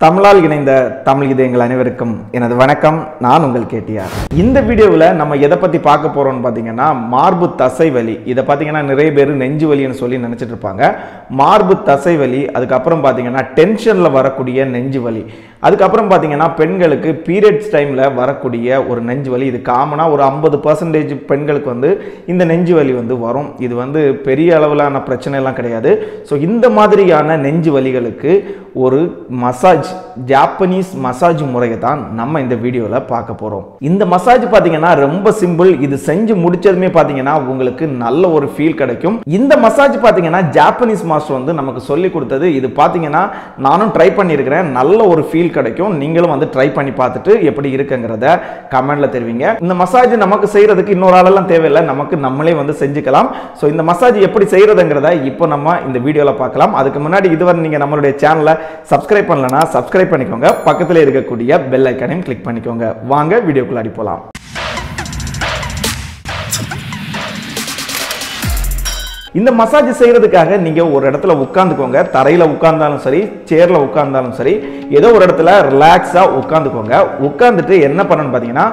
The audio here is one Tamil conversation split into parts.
தமிழால் இணைந்த தமிழ் இதயங்கள் அனைவருக்கும் எனது வணக்கம். நான் உங்கள் கேட்டியார். இந்த வீடியோவில் நம்ம எதை பற்றி பார்க்க போகிறோம்னு பார்த்தீங்கன்னா மார்பு தசை வலி. இதை பார்த்தீங்கன்னா நிறைய பேர் நெஞ்சு வலின்னு சொல்லி நினச்சிட்டு இருப்பாங்க. மார்பு தசை வலி, அதுக்கப்புறம் பார்த்தீங்கன்னா டென்ஷனில் வரக்கூடிய நெஞ்சு வலி, அதுக்கப்புறம் பார்த்தீங்கன்னா பெண்களுக்கு பீரியட்ஸ் டைமில் வரக்கூடிய ஒரு நெஞ்சு வலி. இது காமனாக ஒரு 50% பெண்களுக்கு வந்து இந்த நெஞ்சு வலி வந்து வரும். இது வந்து பெரிய அளவிலான பிரச்சனை எல்லாம் கிடையாது. ஸோ இந்த மாதிரியான நெஞ்சு வலிகளுக்கு ஒரு மசாஜ், ஜாப்பனீஸ் மசாஜ் முறையை தான் நம்ம இந்த வீடியோவில் பார்க்க போகிறோம். இந்த மசாஜ் பார்த்தீங்கன்னா ரொம்ப சிம்பிள். இது செஞ்சு முடிச்சதுமே பார்த்தீங்கன்னா உங்களுக்கு நல்ல ஒரு ஃபீல் கிடைக்கும். இந்த மசாஜ் பார்த்தீங்கன்னா ஜாப்பனீஸ் மாஸ்டர் வந்து நமக்கு சொல்லி கொடுத்தது. இது பார்த்தீங்கன்னா நானும் ட்ரை பண்ணியிருக்கிறேன். நல்ல ஒரு ஃபீல் கிடைக்கும். நீங்களும் வந்து ட்ரை பண்ணி பார்த்துட்டு எப்படி இருக்குங்கிறத கமெண்ட்ல தெரிவிங்க. இந்த மசாஜ் நமக்கு செய்யறதுக்கு இன்னொரு ஆளெல்லாம் தேவையில்லை, நமக்கு நம்மளே வந்து செஞ்சுக்கலாம். ஸோ இந்த மசாஜ் எப்படி செய்யறதுங்கிறத இப்போ நம்ம இந்த வீடியோவில் பார்க்கலாம். அதுக்கு முன்னாடி இதுவரை நீங்க நம்மளுடைய சேனலை சப்ஸ்கிரைப் பண்ணலனா சப்ஸ்கிரைப் பண்ணிக்கோங்க. பக்கத்தில் இருக்கக்கூடிய பெல் ஐக்கானையும் கிளிக் பண்ணிக்கோங்க. வாங்க வீடியோக்குள்ள போலாம். இந்த மசாஜ் செய்யறதுக்காக நீங்க ஒரு இடத்துல உட்கார்ந்துக்கோங்க. தரையில உட்கார்ந்தாலும் சரி, சேர்ல உட்கார்ந்தாலும் சரி, ஏதோ ஒரு இடத்துல ரிலாக்ஸா உட்கார்ந்துக்கோங்க. உட்கார்ந்துட்டு என்ன பண்ணணும் பாத்தீங்கன்னா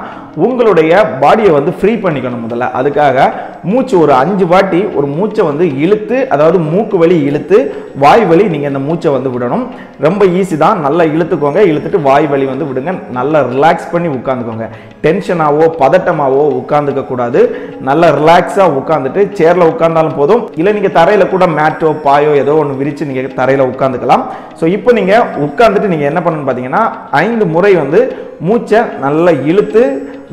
உங்களுடைய பாடியை வந்து ஃப்ரீ பண்ணிக்கணும். முதல்ல அதுக்காக மூச்சு ஒரு 5 வாட்டி ஒரு மூச்சை வந்து இழுத்து, அதாவது மூக்கு வழி இழுத்து வாய் வழி நீங்க இந்த மூச்சை வந்து விடணும். ரொம்ப ஈஸி தான். நல்லா இழுத்துக்கோங்க. இழுத்துட்டு வாய் வழி வந்து விடுங்க. நல்லா ரிலாக்ஸ் பண்ணி உட்கார்ந்துக்கோங்க. டென்ஷனாவோ பதட்டமாவோ உட்கார்ந்துக்க கூடாது. நல்லா ரிலாக்ஸா உட்கார்ந்துட்டு சேர்ல உட்கார்ந்தாலும் போதும், இல்ல நீங்க தரையில கூட மேட்டோ பாயோ ஏதோ ஒன்று விரிச்சு நீங்க தரையில உட்கார்ந்துக்கலாம். ஸோ இப்போ நீங்க உட்கார்ந்துட்டு நீங்க என்ன பண்ணணும் பாத்தீங்கன்னா 5 முறை வந்து மூச்சை நல்லா இழுத்து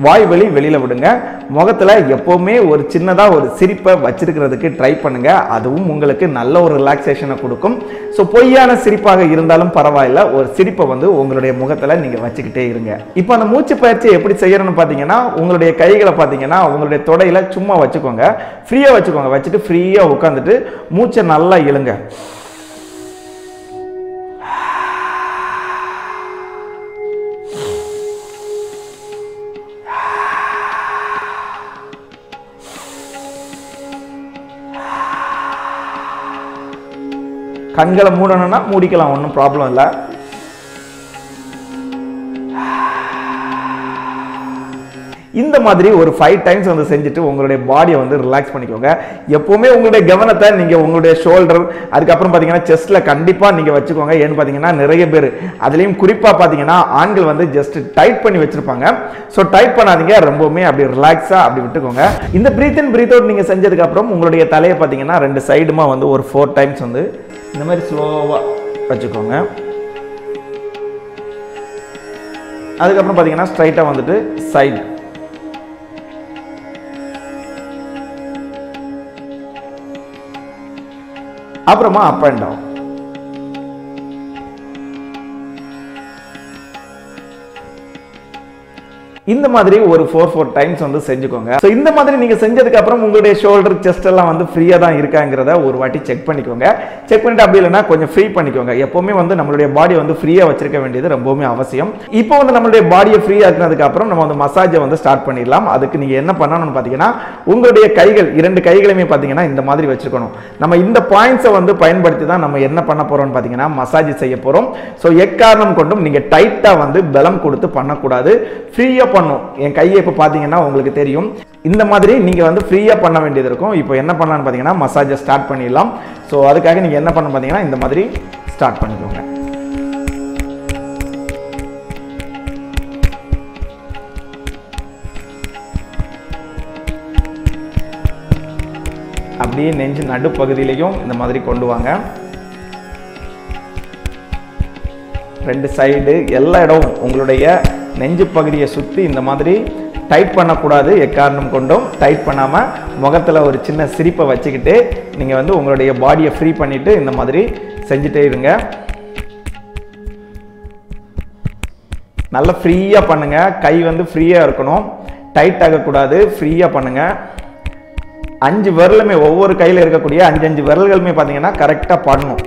வாய் வழி வெளியில விடுங்க. முகத்துல எப்பவுமே ஒரு சின்னதா ஒரு சிரிப்பை வச்சிருக்கிறதுக்கு ட்ரை பண்ணுங்க. அதுவும் உங்களுக்கு நல்ல ஒரு ரிலாக்ஸேஷனை கொடுக்கும். ஸோ பொய்யான சிரிப்பாக இருந்தாலும் பரவாயில்ல, ஒரு சிரிப்பை வந்து உங்களுடைய முகத்துல நீங்க வச்சுக்கிட்டே இருங்க. இப்போ அந்த மூச்சு பயிற்சி எப்படி செய்யணும்னு பாத்தீங்கன்னா உங்களுடைய கைகளை பாத்தீங்கன்னா உங்களுடைய தொடையில சும்மா வச்சுக்கோங்க. ஃப்ரீயா வச்சுக்கோங்க. வச்சுட்டு ஃப்ரீயா உட்காந்துட்டு மூச்சை நல்லா இழுங்க. கண்களை மூடணும்னா மூடிக்கலாம், ஒன்றும் ப்ராப்ளம் இல்லை. இந்த மாதிரி ஒரு 5 டைம்ஸ் வந்து செஞ்சுட்டு உங்களுடைய பாடியை வந்து ரிலாக்ஸ் பண்ணிக்கோங்க. எப்பவுமே உங்களுடைய கவனத்தை நீங்க உங்களுடைய ஷோல்டர், அதுக்கப்புறம் பார்த்தீங்கன்னா செஸ்ட்ல கண்டிப்பாக நீங்க வச்சுக்கோங்க. ஏன்னு பார்த்தீங்கன்னா நிறைய பேர், அதுலேயும் குறிப்பாக பார்த்தீங்கன்னா ஆண்கள் வந்து ஜஸ்ட் டைட் பண்ணி வச்சிருப்பாங்க. ஸோ டைட் பண்ணாதீங்க, ரொம்பவுமே அப்படி ரிலாக்ஸாக அப்படி விட்டுக்கோங்க. இந்த பிரீத் இன் பிரீத் அவுட் நீங்கள் செஞ்சதுக்கு அப்புறம் உங்களுடைய தலையை பார்த்தீங்கன்னா 2 சைடுமா வந்து ஒரு 4 டைம்ஸ் வந்து இந்த மாதிரி ஸ்லோவாக வச்சுக்கோங்க. அதுக்கப்புறம் பார்த்தீங்கன்னா ஸ்ட்ரைட்டாக வந்துட்டு சைடு, அப்புறமா அப் அண்ட் டவுன். இந்த மாதிரி ஒரு 4 டைம்ஸ் வந்து செஞ்சுக்கோங்க. ஸோ இந்த மாதிரி நீங்க செஞ்சதுக்கு அப்புறம் உங்களுடைய ஷோல்டர் செஸ்ட் எல்லாம் வந்து ஃப்ரீயா தான் இருக்காங்கிறத ஒரு வாட்டி செக் பண்ணிக்கோங்க. செக் பண்ணிட்டு அப்படி இல்லைன்னா கொஞ்சம் ஃப்ரீ பண்ணிக்கோங்க. எப்பவுமே வந்து நம்மளுடைய பாடி வந்து ஃப்ரீயா வச்சிருக்க வேண்டியது ரொம்பவுமே அவசியம். இப்போ வந்து நம்மளுடைய பாடியை ஃப்ரீ ஆக்குனதுக்கு அப்புறம் நம்ம வந்து மசாஜை வந்து ஸ்டார்ட் பண்ணிடலாம். அதுக்கு நீங்க என்ன பண்ணணும்னு பாத்தீங்கன்னா உங்களுடைய கைகள் 2 கைகளையுமே பாத்தீங்கன்னா இந்த மாதிரி வச்சுக்கணும். நம்ம இந்த பாயிண்ட்ஸை வந்து பயன்படுத்தி தான் நம்ம என்ன பண்ண போறோம்னு பாத்தீங்கன்னா மசாஜ் செய்ய போறோம். ஸோ எக்காரணம் கொண்டும் நீங்க டைட்டா வந்து பலம் கொடுத்து பண்ணக்கூடாது. ஃப்ரீயா பண்ணும். என் கையை இப்போ பார்த்தீங்கன்னா உங்களுக்கு தெரியும். இந்த மாதிரி நீங்க வந்து ஃப்ரீயா பண்ண வேண்டியது இருக்கும். இப்போ என்ன பண்ணலாம்னு பார்த்தீங்கன்னா மசாஜை ஸ்டார்ட் பண்ணிடலாம். ஸோ அதுக்காக நீங்க என்ன பண்ண பார்த்தீங்கன்னா இந்த மாதிரி ஸ்டார்ட் பண்ணிக்கோங்க. அப்படியே நெஞ்சு நடுப்பகுதியிலையும் இந்த மாதிரி கொண்டு வாங்க. 2 சைடு எல்லா இடமும் உங்களுடைய நெஞ்சு பகுதியை சுற்றி இந்த மாதிரி டைட் பண்ணக்கூடாது. எக்காரணம் கொண்டும் டைட் பண்ணாமல் முகத்தில் ஒரு சின்ன சிரிப்பை வச்சுக்கிட்டு நீங்கள் வந்து உங்களுடைய பாடியை ஃப்ரீ பண்ணிவிட்டு இந்த மாதிரி செஞ்சுட்டே இருங்க. நல்லா ஃப்ரீயாக பண்ணுங்கள். கை வந்து ஃப்ரீயாக இருக்கணும், டைட் ஆகக்கூடாது. ஃப்ரீயாக பண்ணுங்கள். 5 விரலுமே, ஒவ்வொரு கையில் இருக்கக்கூடிய 5 விரல்களுமே பார்த்தீங்கன்னா கரெக்டாக பண்ணணும்.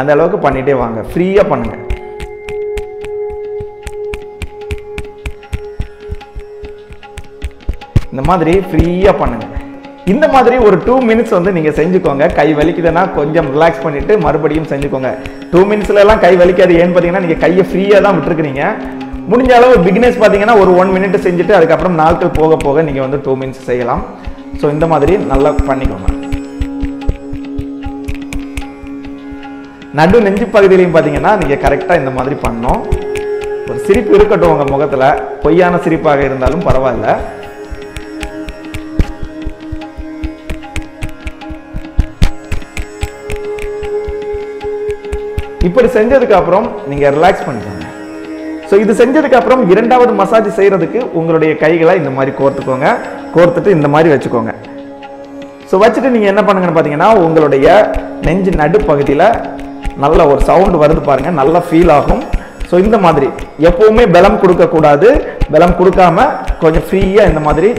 அந்த அளவுக்கு பண்ணிகிட்டே வாங்க. ஃப்ரீயாக பண்ணுங்கள். இந்த மாதிரி ஃப்ரீயா பண்ணுங்க. இந்த மாதிரி ஒரு 2 minutes வந்து நீங்க செஞ்சுக்கோங்க. கை வலிக்குதுன்னா கொஞ்சம் ரிலாக்ஸ் பண்ணிட்டு மறுபடியும் செஞ்சுக்கோங்க. 2 மினிட்ஸ்ல எல்லாம் கை வலிக்காது. ஏன்னு பாத்தீங்கன்னா நீங்க கையை ஃப்ரீயா தான் விட்டுருக்கீங்க. முடிஞ்ச அளவு பிகினர்ஸ் பாத்தீங்கன்னா ஒரு 1 மினிட் செஞ்சுட்டு அதுக்கப்புறம் நாட்கள் போக போக நீங்க வந்து 2 மினிட்ஸ் செய்யலாம். ஸோ இந்த மாதிரி நல்லா பண்ணிக்கோங்க. நடு நெஞ்சு பகுதியிலையும் பாத்தீங்கன்னா நீங்க கரெக்டா இந்த மாதிரி பண்ணணும். ஒரு சிரிப்பு இருக்கட்டும் உங்க முகத்துல, பொய்யான சிரிப்பாக இருந்தாலும் பரவாயில்ல. இப்படி செஞ்சதுக்கு அப்புறம் நீங்க ரிலாக்ஸ் பண்ணிக்கோங்க. ஸோ இது செஞ்சதுக்கு அப்புறம் இரண்டாவது மசாஜ் செய்யறதுக்கு உங்களுடைய கைகளை இந்த மாதிரி கோர்த்துக்கோங்க. கோர்த்துட்டு இந்த மாதிரி வச்சுக்கோங்க. ஸோ வச்சுட்டு நீங்க என்ன பண்ணுங்கன்னு பாத்தீங்கன்னா உங்களுடைய நெஞ்சு நடுப்பகுதியில் நல்ல ஒரு சவுண்ட் வருது பாருங்க, நல்லா ஃபீல் ஆகும். ஸோ இந்த மாதிரி எப்பவுமே பலம் கொடுக்க கூடாது. பலம் கொடுக்காம கொஞ்சம் ஃப்ரீயா இந்த மாதிரி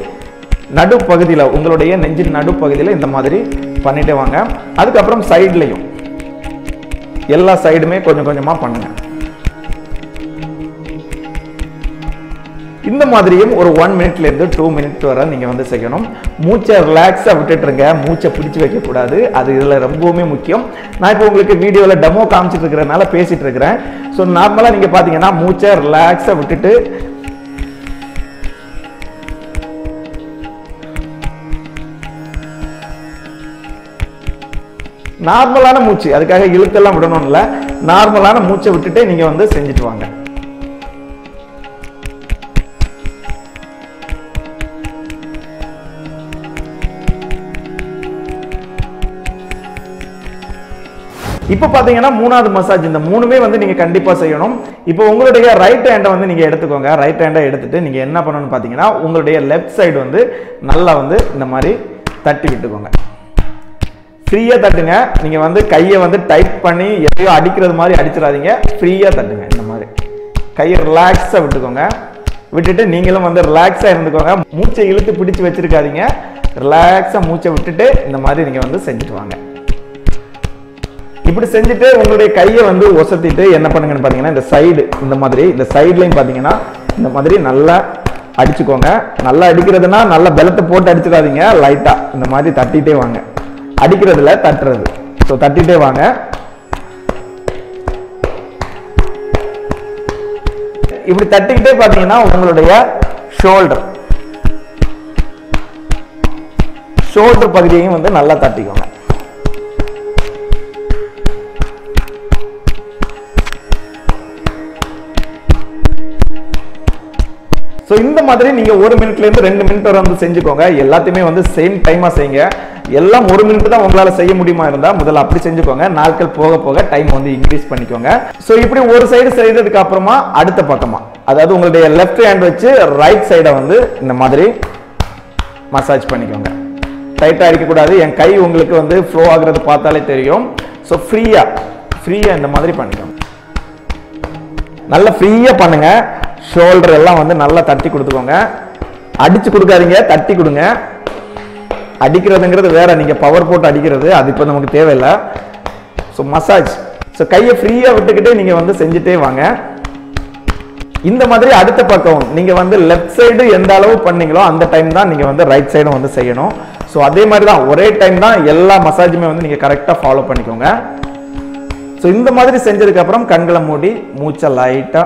நடுப்பகுதியில் உங்களுடைய நெஞ்சு நடுப்பகுதியில் இந்த மாதிரி பண்ணிட்டே வாங்க. அதுக்கப்புறம் சைட்லையும் எல்லா சைடுமே கொஞ்சம் கொஞ்சமா பண்ணுங்க. இந்த மாதிரியும் ஒரு 1 மினிட்ல இருந்து 2 மினிட் வரை நீங்க வந்து செய்யணும். மூச்சை ரிலாக்ஸா விட்டுட்டுருங்க, மூச்சை பிடிச்சு வைக்க கூடாது. அது இதுல ரொம்பவுமே முக்கியம். நான் இப்போ உங்களுக்கு வீடியோல டெமோ காமிச்சிட்டு இருக்கிறதுனால பேசிட்டு இருக்கிறேன். ஸோ நார்மலா நீங்க பாத்தீங்கன்னா மூச்சை ரிலாக்ஸா விட்டுட்டு நார்மலான மூச்சு, அதுக்காக இழுத்தெல்லாம் விடணும் இல்ல, நார்மலான மூச்சை விட்டுட்டு நீங்க வந்து செஞ்சுட்டு வாங்க. இப்போ பாத்தீங்கன்னா மூணாவது மசாஜ். இந்த மூணுமே வந்து நீங்க கண்டிப்பா செய்யணும். இப்போ உங்களுடைய ரைட் ஹேண்டை வந்து நீங்க எடுத்துக்கோங்க. ரைட் ஹேண்டை எடுத்துட்டு நீங்க என்ன பண்ணணும்னு பாத்தீங்கன்னா உங்களுடைய லெஃப்ட் சைடு வந்து நல்லா வந்து இந்த மாதிரி தட்டி விட்டுக்கோங்க. ஃப்ரீயா தட்டுங்க. நீங்க வந்து கையை வந்து டைட் பண்ணி எதையோ அடிக்கிறது மாதிரி அடிச்சிடாதீங்க. ஃப்ரீயா தட்டுங்க. இந்த மாதிரி கையை ரிலாக்ஸா விட்டுக்கோங்க. விட்டுட்டு நீங்களும் வந்து ரிலாக்ஸா இருந்துக்கோங்க. மூச்சை இழுத்து பிடிச்சு வச்சிருக்காதீங்க. ரிலாக்ஸா மூச்சை விட்டுட்டு இந்த மாதிரி நீங்க வந்து செஞ்சுட்டு வாங்க. இப்படி செஞ்சுட்டு உங்களுடைய கையை வந்து ஒசத்திட்டு என்ன பண்ணுங்கன்னு பாத்தீங்கன்னா இந்த சைடு இந்த மாதிரி இந்த சைட்லையும் பாத்தீங்கன்னா இந்த மாதிரி நல்லா அடிச்சுக்கோங்க. நல்லா அடிக்கிறதுனா நல்ல பலத்தை போட்டு அடிச்சிடாதீங்க. லைட்டா இந்த மாதிரி தட்டிட்டே வாங்க. அடிக்கிறதுல தட்டுறது. ஸோ தட்டிட்டே வாங்க. இப்படி தட்டிக்கிட்டே பாத்தீங்கன்னா உங்களுடைய ஷோல்டர் பகுதியையும் வந்து நல்லா தட்டிக்கோங்க. ஸோ இந்த மாதிரி நீங்க 1 மினிட்ல இருந்து 2 மினிட் வரை வந்து செஞ்சுக்கோங்க. எல்லாத்தையுமே வந்து சேம் டைமா செய்யுங்க. எல்லாம் 1 மினிட் தான் உங்களால செய்ய முடியுமா இருந்தா முதல்ல அப்படி செஞ்சுக்கோங்க. நாட்கள் போக போக டைம் வந்து இன்க்ரீஸ் பண்ணிக்கோங்க. ஸோ இப்படி ஒரு சைடு செய்ததுக்கு அப்புறமா அடுத்த பக்கமா, அதாவது உங்களுடைய லெஃப்ட் ஹேண்ட் வச்சு ரைட் சைடை வந்து இந்த மாதிரி மசாஜ் பண்ணிக்கோங்க. டைட்டா அடிக்கக்கூடாது. என் கை உங்களுக்கு வந்து ஃப்ளோ ஆகுறது பார்த்தாலே தெரியும். ஸோ ஃப்ரீயா இந்த மாதிரி பண்ணிக்கோங்க. நல்லா ஃப்ரீயா பண்ணுங்க. ஷோல்டர் எல்லாம் வந்து நல்லா தட்டி கொடுத்துக்கோங்க. அடிச்சு கொடுக்காதீங்க, தட்டி கொடுங்க. அடிக்கிறதுங்கிறது வேற, நீங்க பவர் போட்டு அடிக்கிறது அது இப்போ நமக்கு தேவையில்லை. So massage. ஸோ கையை ஃப்ரீயா விட்டுக்கிட்டே நீங்க வந்து செஞ்சுட்டே வாங்க. இந்த மாதிரி அடுத்த பக்கம் நீங்க வந்து லெஃப்ட் சைடு எந்த அளவு பண்ணீங்களோ அந்த டைம் தான் நீங்க வந்து ரைட் சைடும் வந்து செய்யணும். ஸோ அதே மாதிரி தான் ஒரே டைம் தான் எல்லா மசாஜுமே வந்து நீங்க கரெக்டா ஃபாலோ பண்ணிக்கோங்க. ஸோ இந்த மாதிரி செஞ்சதுக்கு அப்புறம் கண்களை மூடி மூச்சை லைட்டா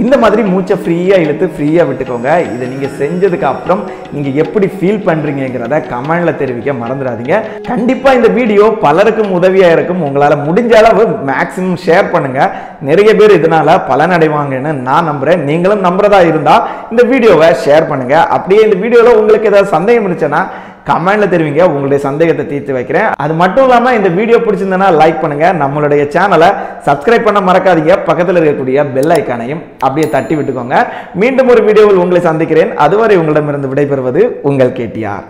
இந்த மாதிரி மூச்சை ஃப்ரீயா இழுத்து ஃப்ரீயா விட்டுக்கோங்க. இதை நீங்க செஞ்சதுக்கு அப்புறம் நீங்க எப்படி ஃபீல் பண்றீங்கிறத கமெண்ட்ல தெரிவிக்க மறந்துடாதீங்க. கண்டிப்பா இந்த வீடியோ பலருக்கும் உதவியா இருக்கும். உங்களால முடிஞ்ச அளவு மேக்ஸிமம் ஷேர் பண்ணுங்க. நிறைய பேர் இதனால பலனடைவாங்கன்னு நான் நம்புறேன். நீங்களும் நம்புறதா இருந்தா இந்த வீடியோவை ஷேர் பண்ணுங்க. அப்படியே இந்த வீடியோல உங்களுக்கு ஏதாவது சந்தேகம் இருந்துச்சுன்னா கமெண்ட்ல தெரிவிங்க. உங்களுடைய சந்தேகத்தை தீர்த்து வைக்கிறேன். அது மட்டும் இல்லாம இந்த வீடியோ பிடிச்சிருந்தனா லைக் பண்ணுங்க. நம்மளுடைய சேனலை சப்ஸ்கிரைப் பண்ண மறக்காதீங்க. பக்கத்தில் இருக்கக்கூடிய பெல் ஐக்கானையும் அப்படியே தட்டி விட்டுக்கோங்க. மீண்டும் ஒரு வீடியோவில் உங்களை சந்திக்கிறேன். அதுவரை உங்களிடமிருந்து விடைபெறுவது உங்கள் கேடிஆர்.